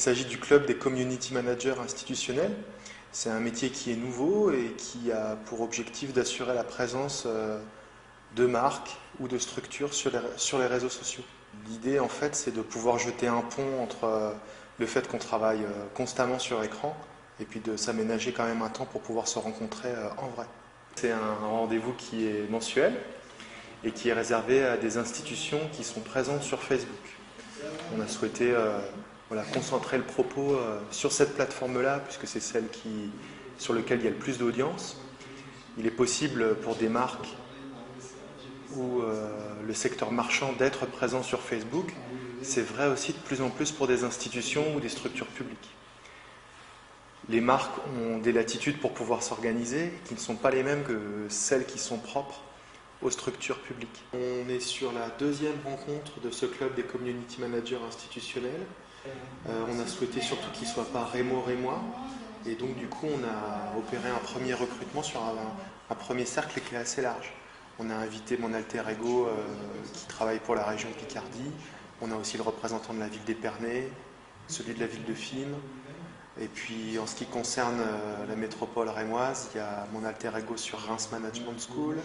Il s'agit du club des community managers institutionnels. C'est un métier qui est nouveau et qui a pour objectif d'assurer la présence de marques ou de structures sur les réseaux sociaux. L'idée, en fait, c'est de pouvoir jeter un pont entre le fait qu'on travaille constamment sur écran et puis de s'aménager quand même un temps pour pouvoir se rencontrer en vrai. C'est un rendez-vous qui est mensuel et qui est réservé à des institutions qui sont présentes sur Facebook. On a souhaité concentrer le propos sur cette plateforme-là, puisque c'est celle sur laquelle il y a le plus d'audience. Il est possible pour des marques ou le secteur marchand d'être présent sur Facebook. C'est vrai aussi de plus en plus pour des institutions ou des structures publiques. Les marques ont des latitudes pour pouvoir s'organiser qui ne sont pas les mêmes que celles qui sont propres aux structures publiques. On est sur la deuxième rencontre de ce club des community managers institutionnels. On a souhaité surtout qu'il ne soit pas rémois, et donc du coup on a opéré un premier recrutement sur un premier cercle qui est assez large. On a invité mon alter ego qui travaille pour la région Picardie, on a aussi le représentant de la ville d'Épernay, celui de la ville de Fismes, et puis en ce qui concerne la métropole rémoise, il y a mon alter ego sur Reims Management School,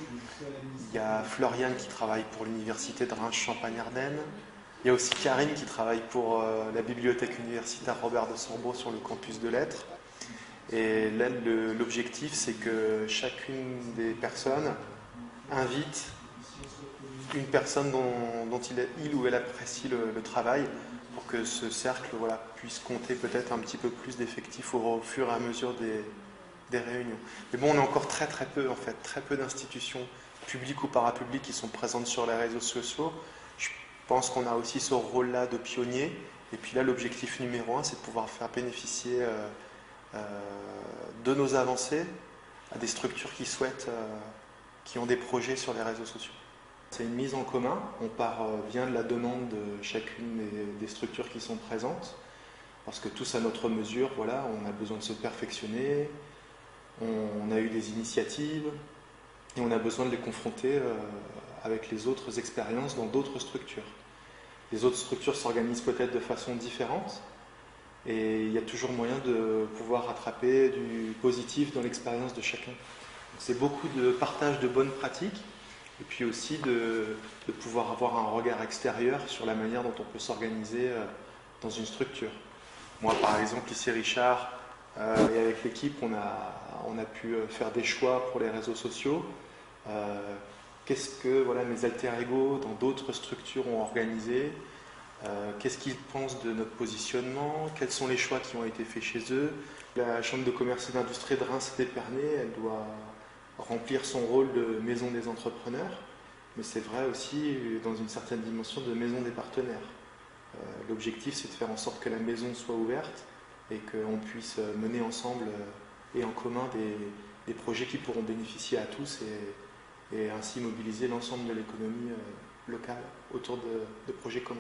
il y a Floriane qui travaille pour l'université de Reims-Champagne-Ardenne, il y a aussi Karine qui travaille pour la bibliothèque universitaire Robert de Sorbos sur le campus de Lettres. Et là, l'objectif, c'est que chacune des personnes invite une personne dont il ou elle apprécie le travail, pour que ce cercle puisse compter peut-être un petit peu plus d'effectifs au fur et à mesure des réunions. Mais bon, on a encore très peu, en fait, très peu d'institutions publiques ou parapubliques qui sont présentes sur les réseaux sociaux. Je pense qu'on a aussi ce rôle-là de pionnier. Et puis là, l'objectif numéro 1, c'est de pouvoir faire bénéficier de nos avancées à des structures qui ont des projets sur les réseaux sociaux. C'est une mise en commun, on part bien de la demande de chacune des structures qui sont présentes, parce que tous à notre mesure, on a besoin de se perfectionner, on a eu des initiatives, et on a besoin de les confronter avec les autres expériences dans d'autres structures. Les autres structures s'organisent peut-être de façon différente, et il y a toujours moyen de pouvoir rattraper du positif dans l'expérience de chacun. C'est beaucoup de partage de bonnes pratiques, et puis aussi de pouvoir avoir un regard extérieur sur la manière dont on peut s'organiser dans une structure. Moi, par exemple, ici Richard, et avec l'équipe, on a pu faire des choix pour les réseaux sociaux. Qu'est-ce que mes alter ego dans d'autres structures ont organisé, qu'est-ce qu'ils pensent de notre positionnement, quels sont les choix qui ont été faits chez eux. La Chambre de commerce et d'industrie de Reims d'Épernay, elle doit remplir son rôle de maison des entrepreneurs, mais c'est vrai aussi dans une certaine dimension de maison des partenaires. L'objectif, c'est de faire en sorte que la maison soit ouverte et qu'on puisse mener ensemble et en commun des projets qui pourront bénéficier à tous et ainsi mobiliser l'ensemble de l'économie locale autour de projets communs.